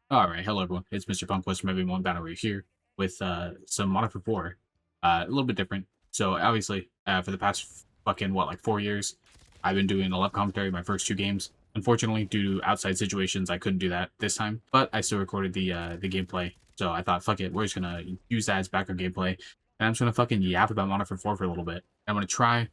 All right, hello everyone. It's Mr. Punkquist from Everyone Battery here with some MW4, a little bit different. So obviously, for the past fucking what, like 4 years, I've been doing a live commentary my first two games. Unfortunately, due to outside situations, I couldn't do that this time, but I still recorded the gameplay. So I thought, fuck it, we're just gonna use that as background gameplay, and I'm just gonna fucking yap about MW4 for a little bit. I'm gonna try,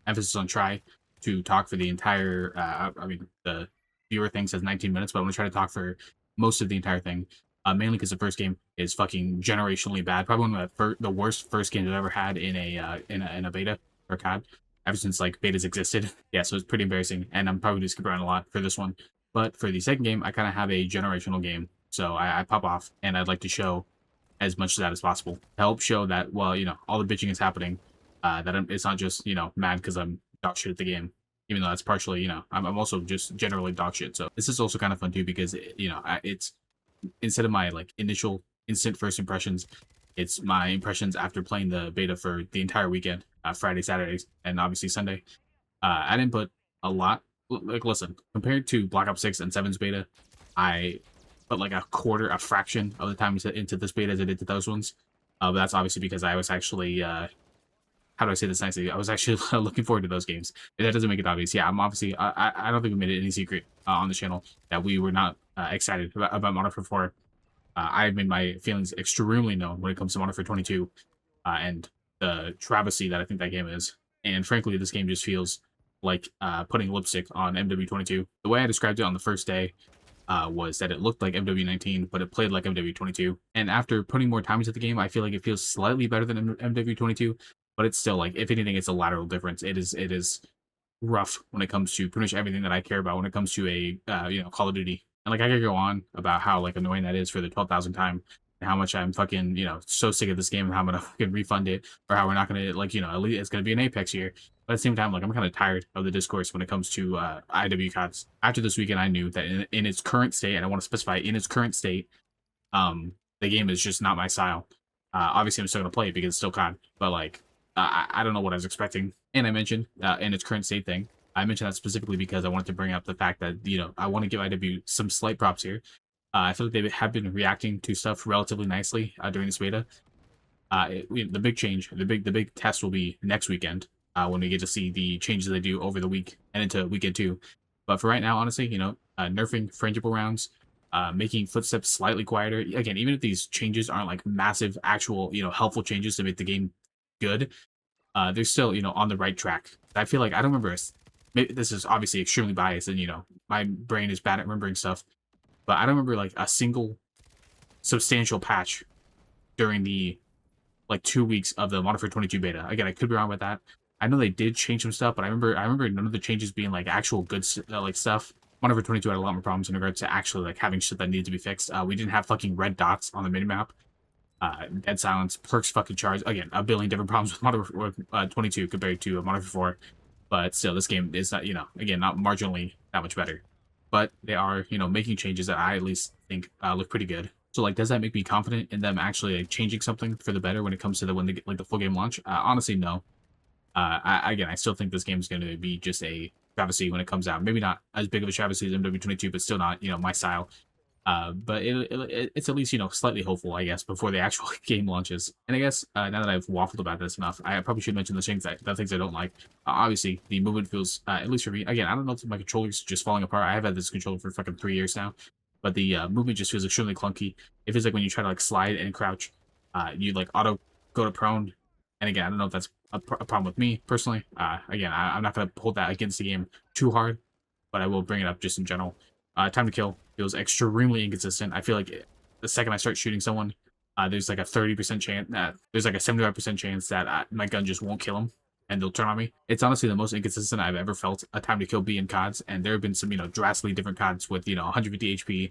emphasis on try, to talk for the entire. I mean, the viewer thing says 19 minutes, but I'm gonna try to talk for most of the entire thing. Mainly because the first game is fucking generationally bad. Probably one of the worst first games I've ever had in a beta or COD ever since like betas existed. Yeah, so it's pretty embarrassing, and I'm probably gonna skip around a lot for this one. But for the second game, I kind of have a generational game, so I pop off, and I'd like to show as much of that as possible to help show that well, all the bitching is happening. It's not just mad because I'm dog shit at the game, even though that's partially I'm also just generally dog shit. So this is also kind of fun too because it's instead of my like initial instant first impressions, it's my impressions after playing the beta for the entire weekend, Friday, Saturdays, and obviously Sunday. I didn't put a lot. Like, listen, compared to Black Ops 6 and 7's beta, I put like a fraction of the time into this beta as I did to those ones. But that's obviously because I was actually how do I say this nicely? I was actually looking forward to those games. That doesn't make it obvious. Yeah, I'm obviously. I don't think we made it any secret on the channel that we were not excited about Modern Warfare 4. I made my feelings extremely known when it comes to Modern Warfare 22 and the travesty that I think that game is. And frankly, this game just feels like putting lipstick on MW22. The way I described it on the first day was that it looked like MW19, but it played like MW22. And after putting more time into the game, I feel like it feels slightly better than MW22, but it's still like, if anything, it's a lateral difference. It is rough when it comes to pretty much everything that I care about when it comes to a Call of Duty. And like I could go on about how like annoying that is for the 12,000th time and how much I'm fucking so sick of this game and how I'm gonna fucking refund it or how we're not gonna like at least it's gonna be an Apex year. But at the same time, like I'm kind of tired of the discourse when it comes to IW CODs. After this weekend, I knew that in its current state, and I want to specify in its current state, the game is just not my style. Obviously, I'm still gonna play it because it's still COD, but like I don't know what I was expecting. And I mentioned in its current state thing. I mentioned that specifically because I wanted to bring up the fact that I want to give IW some slight props here. I feel like they have been reacting to stuff relatively nicely during this beta. The big change, the big test will be next weekend when we get to see the changes they do over the week and into weekend two. But for right now, honestly, nerfing frangible rounds, making footsteps slightly quieter. Again, even if these changes aren't like massive, actual, helpful changes to make the game good, they're still, on the right track. I feel like I don't remember. Maybe this is obviously extremely biased, and my brain is bad at remembering stuff. But I don't remember like a single substantial patch during the like 2 weeks of the Modern Warfare 22 beta. Again, I could be wrong with that. I know they did change some stuff, but I remember none of the changes being like actual good like stuff. Modern Warfare 22 had a lot more problems in regards to actually like having shit that needed to be fixed. We didn't have fucking red dots on the minimap. Dead silence, perks fucking charge. Again, a billion different problems with Modern Warfare 22 compared to Modern Warfare 4. But still, this game is not, again, not marginally that much better. But they are, making changes that I at least think look pretty good. So, like, does that make me confident in them actually like, changing something for the better when it comes to when they get like the full game launch? Honestly, no. I still think this game is going to be just a travesty when it comes out. Maybe not as big of a travesty as MW22, but still not, my style. But it's at least slightly hopeful, I guess, before the actual game launches. And I guess now that I've waffled about this enough, I probably should mention the things I don't like. Obviously, the movement feels, at least for me, again, I don't know if my controller's just falling apart. I have had this controller for fucking 3 years now, but the movement just feels extremely clunky. It feels like when you try to like slide and crouch, you like auto go to prone. And again, I don't know if that's a problem with me personally. Again, I'm not gonna hold that against the game too hard, but I will bring it up just in general. Time to kill feels extremely inconsistent. I feel like the second I start shooting someone, there's like a 30% chance, there's like a 75% chance that my gun just won't kill them and they'll turn on me. It's honestly the most inconsistent I've ever felt a time to kill be in CODs, and there have been some, drastically different CODs with, 150 HP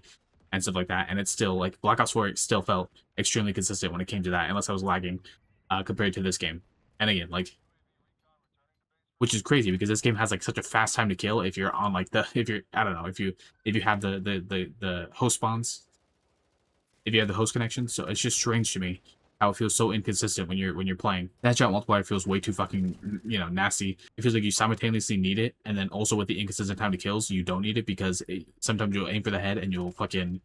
and stuff like that, and it's still, like, Black Ops 4 still felt extremely consistent when it came to that, unless I was lagging compared to this game. And again, like, which is crazy because this game has like such a fast time to kill if you're on like if you're I don't know if you have the host spawns, if you have the host connection. So it's just strange to me how it feels so inconsistent when you're playing. That shot multiplier feels way too fucking nasty. It feels like you simultaneously need it, and then also with the inconsistent time to kills, you don't need it because sometimes you'll aim for the head and you'll fucking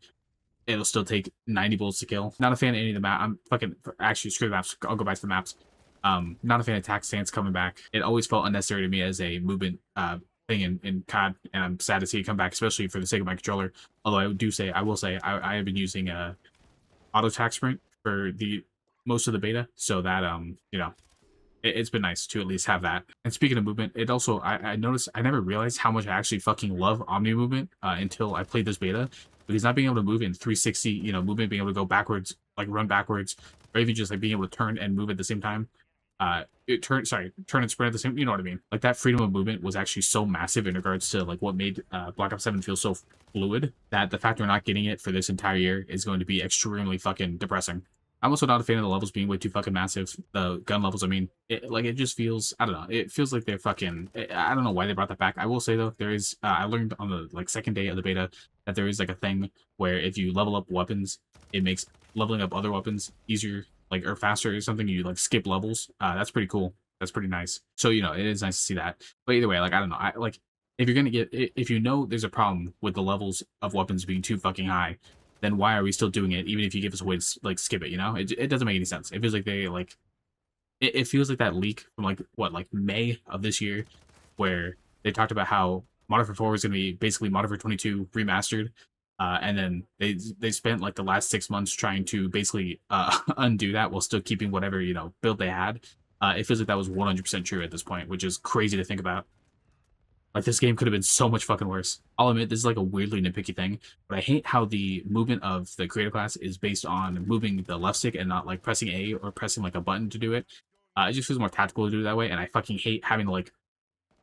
it'll still take 90 bullets to kill. Not a fan of any of the map. I'm fucking actually screw the maps. I'll go back to the maps. Not a fan of attack stance coming back. It always felt unnecessary to me as a movement thing in COD, and I'm sad to see it come back, especially for the sake of my controller. Although I will say, I have been using auto attack sprint for the most of the beta, so that you know, it's been nice to at least have that. And speaking of movement, it also I noticed I never realized how much I actually fucking love Omni movement until I played this beta, because not being able to move in 360, you know, movement, being able to go backwards, like run backwards, or even just like being able to turn and move at the same time. Turn and sprint at the same, you know what I mean? Like that freedom of movement was actually so massive in regards to like what made Black Ops 7 feel so fluid, that the fact we're not getting it for this entire year is going to be extremely fucking depressing. I'm also not a fan of the levels being way too fucking massive. The gun levels, I mean, it just feels, I don't know, it feels like they're fucking, I don't know why they brought that back. I will say though, there is, I learned on the like second day of the beta that there is like a thing where if you level up weapons, it makes leveling up other weapons easier, like, or faster or something. You like skip levels. That's pretty cool. That's pretty nice. So, you know, it is nice to see that. But either way, like, I don't know. I like, if you're gonna get, if you know there's a problem with the levels of weapons being too fucking high, then why are we still doing it? Even if you give us a way to like skip it, you know, it doesn't make any sense. It feels like they like, it feels like that leak from like what, like May of this year, where they talked about how Modern Warfare 4 was going to be basically Modern Warfare 22 remastered, and then they spent like the last 6 months trying to basically undo that while still keeping whatever, you know, build they had. It feels like that was 100% true at this point, which is crazy to think about. Like, this game could have been so much fucking worse. I'll admit, this is like a weirdly nitpicky thing, but I hate how the movement of the creator class is based on moving the left stick and not like pressing A or pressing like a button to do it. It just feels more tactical to do it that way, and I fucking hate having to like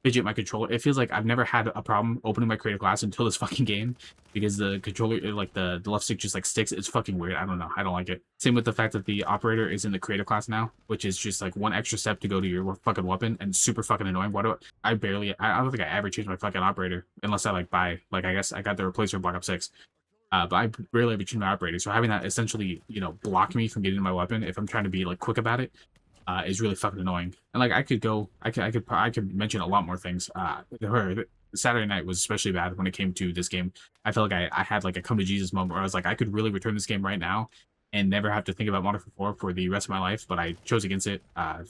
fidget my controller. It feels like I've never had a problem opening my creative class until this fucking game, because the controller, like the left stick just like sticks. It's fucking weird. I don't know. I don't like it. Same with the fact that the operator is in the creative class now, which is just like one extra step to go to your fucking weapon, and super fucking annoying. Why do I don't think I ever change my fucking operator unless I like buy, like, I guess I got the replacer Black Ops 6. But I rarely ever change my operator. So having that essentially, you know, block me from getting to my weapon if I'm trying to be like quick about it, is really fucking annoying. And like, I could mention a lot more things. Saturday night was especially bad when it came to this game. I felt like I had like a come to Jesus moment where I was like, I could really return this game right now and never have to think about Modern Warfare 4 for the rest of my life, but I chose against it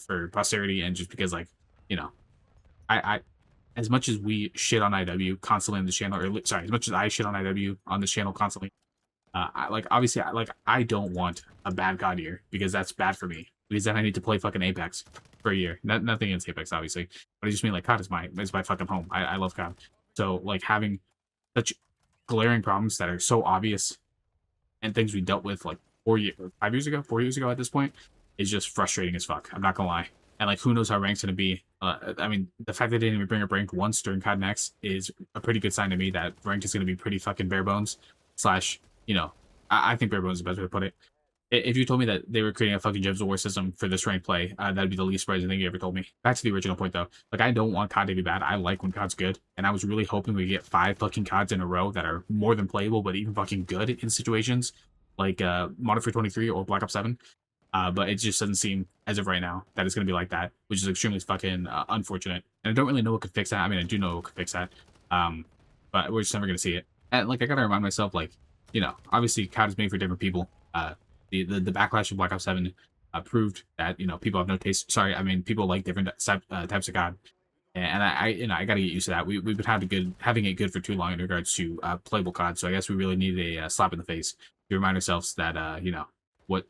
for posterity, and just because, like, you know, I as much as we shit on IW constantly on this channel, or sorry, as much as I shit on IW on this channel constantly, obviously, I don't want a bad COD year, because that's bad for me. Because then I need to play fucking Apex for a year. Nothing against Apex, obviously, but I just mean like COD is my fucking home. I love COD. So like, having such glaring problems that are so obvious, and things we dealt with like 4 years ago at this point, is just frustrating as fuck. I'm not gonna lie. And like, who knows how rank's gonna be? I mean, the fact that they didn't even bring up ranked once during COD Next is a pretty good sign to me that ranked is gonna be pretty fucking bare bones. Slash, you know, I think bare bones is the best way to put it. If you told me that they were creating a fucking Gems of War system for this ranked play, that'd be the least surprising thing you ever told me. Back to the original point, though. Like, I don't want COD to be bad. I like when COD's good, and I was really hoping we get 5 fucking CODs in a row that are more than playable, but even fucking good in situations like Modern Warfare 23 or Black Ops 7. But it just doesn't seem, as of right now, that it's going to be like that, which is extremely fucking unfortunate. And I don't really know what could fix that. I mean, I do know what could fix that, but we're just never going to see it. And like, I gotta remind myself, like, you know, obviously COD is made for different people. The backlash of Black Ops 7 proved that, you know, people have no taste. Sorry, I mean, people like different types of COD, and I got to get used to that. We've been having it good for too long in regards to playable COD. So I guess we really need a slap in the face to remind ourselves that you know what,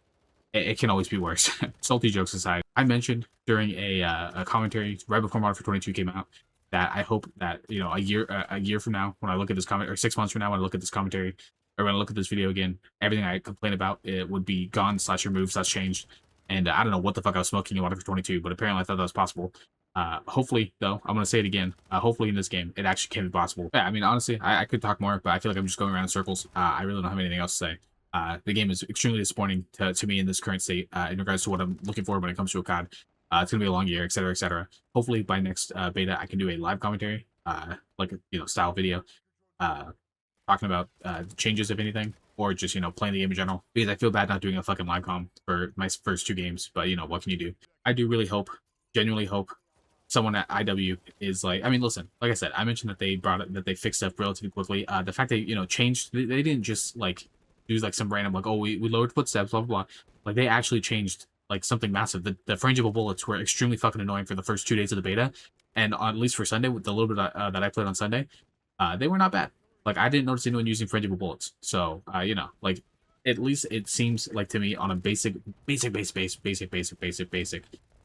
it can always be worse. Salty jokes aside, I mentioned during a commentary right before Modern Warfare 22 came out that I hope that, you know, a year from now, when I look at this comment, or 6 months from now when I look at this commentary, or when I look at this video again, everything I complain about, it would be gone / removed / changed. And I don't know what the fuck I was smoking in Modern Warfare 22, but apparently I thought that was possible. Hopefully, though, I'm going to say it again. Hopefully in this game, it actually can be possible. Yeah, I mean, honestly, I could talk more, but I feel like I'm just going around in circles. I really don't have anything else to say. The game is extremely disappointing to me in this current state in regards to what I'm looking for when it comes to a COD. It's going to be a long year, etc., etc. Hopefully by next beta, I can do a live commentary, like, you know, style video, talking about changes, if anything, or just, you know, playing the game in general, because I feel bad not doing a fucking live com for my first 2 games, but, you know, what can you do? I do really hope, genuinely hope, someone at IW is like, I mean, listen, like I said, I mentioned that they fixed up relatively quickly. The fact that, you know, changed, they didn't just like do like some random like, oh, we lowered footsteps, blah blah blah. Like they actually changed like something massive. The frangible bullets were extremely fucking annoying for the first 2 days of the beta, and at least for Sunday, with the little bit that I played on Sunday, they were not bad. Like I didn't notice anyone using frangible bullets. So you know, like at least it seems like to me on a basic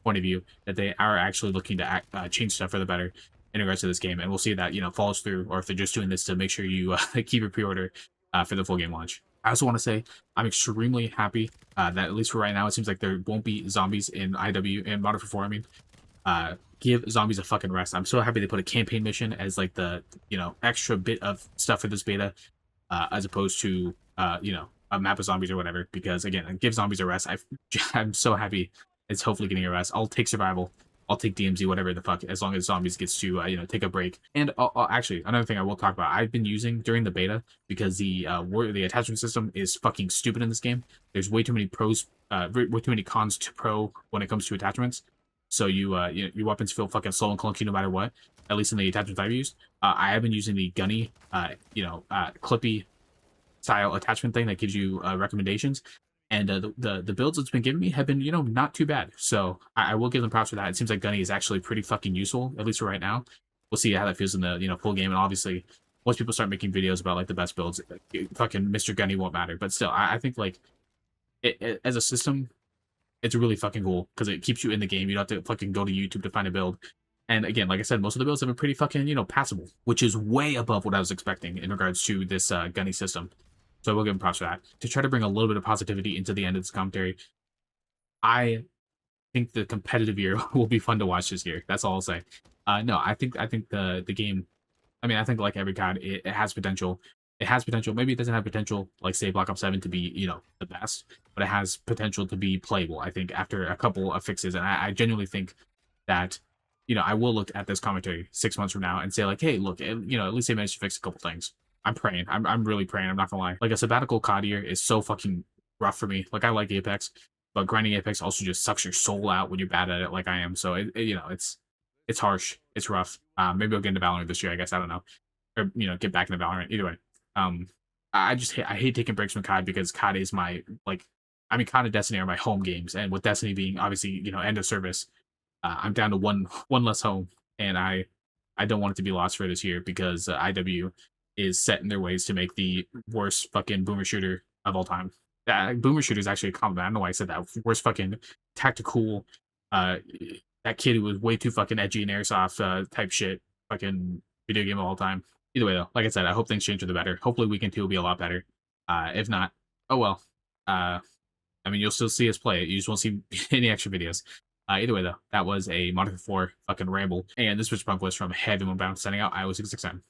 point of view that they are actually looking to change stuff for the better in regards to this game, and we'll see that follows through, or if they're just doing this to make sure you keep your pre-order for the full game launch. I also want to say I'm extremely happy that at least for right now, it seems like there won't be zombies in IW and Modern Warfare 4. I mean, give zombies a fucking rest. I'm so happy they put a campaign mission as like the extra bit of stuff for this beta, as opposed to a map of zombies or whatever. Because again, give zombies a rest. I'm so happy it's hopefully getting a rest. I'll take survival. I'll take DMZ, whatever the fuck, as long as zombies gets to take a break. And actually, another thing I will talk about, I've been using during the beta because the attachment system is fucking stupid in this game. There's way too many pros, way too many cons to pro when it comes to attachments. So your weapons feel fucking slow and clunky no matter what. At least in the attachments I've used, I have been using the gunny, clippy style attachment thing that gives you recommendations. And the builds it's been giving me have been, not too bad. So I will give them props for that. It seems like Gunny is actually pretty fucking useful, at least for right now. We'll see how that feels in the full game. And obviously, once people start making videos about like the best builds, fucking Mr. Gunny won't matter. But still, I think like as a system, it's really fucking cool because it keeps you in the game. You don't have to fucking go to YouTube to find a build. And again, like I said, most of the builds have been pretty fucking passable, which is way above what I was expecting in regards to this Gunny system. So I will give him props for that. To try to bring a little bit of positivity into the end of this commentary, I think the competitive year will be fun to watch this year. That's all I'll say. No, I think the game. I mean, I think like every COD, it has potential. It has potential. Maybe it doesn't have potential, like say Black Ops 7 to be the best, but it has potential to be playable. I think after a couple of fixes, and I genuinely think that I will look at this commentary 6 months from now and say like, hey, look, at least they managed to fix a couple things. I'm praying. I'm really praying. I'm not gonna lie. Like a sabbatical COD year is so fucking rough for me. Like I like Apex, but grinding Apex also just sucks your soul out when you're bad at it, like I am. So it's harsh. It's rough. Maybe I'll get into Valorant this year. I guess I don't know, or get back into Valorant. Either way, I hate taking breaks from COD because COD is my COD and Destiny are my home games, and with Destiny being obviously end of service, I'm down to one less home, and I don't want it to be lost for this year because IW is set in their ways to make the worst fucking boomer shooter of all time. Boomer shooter is actually a compliment. I don't know why I said that. Worst fucking tactical. That kid who was way too fucking edgy and airsoft type shit. Fucking video game of all time. Either way though, like I said, I hope things change for the better. Hopefully weekend 2 will be a lot better. If not, oh well. I mean, you'll still see us play it. You just won't see any extra videos. Either way though, that was a Modern Warfare 4 fucking ramble. And this was Punk was from Heavy Moon Bound, signing out. I was 669.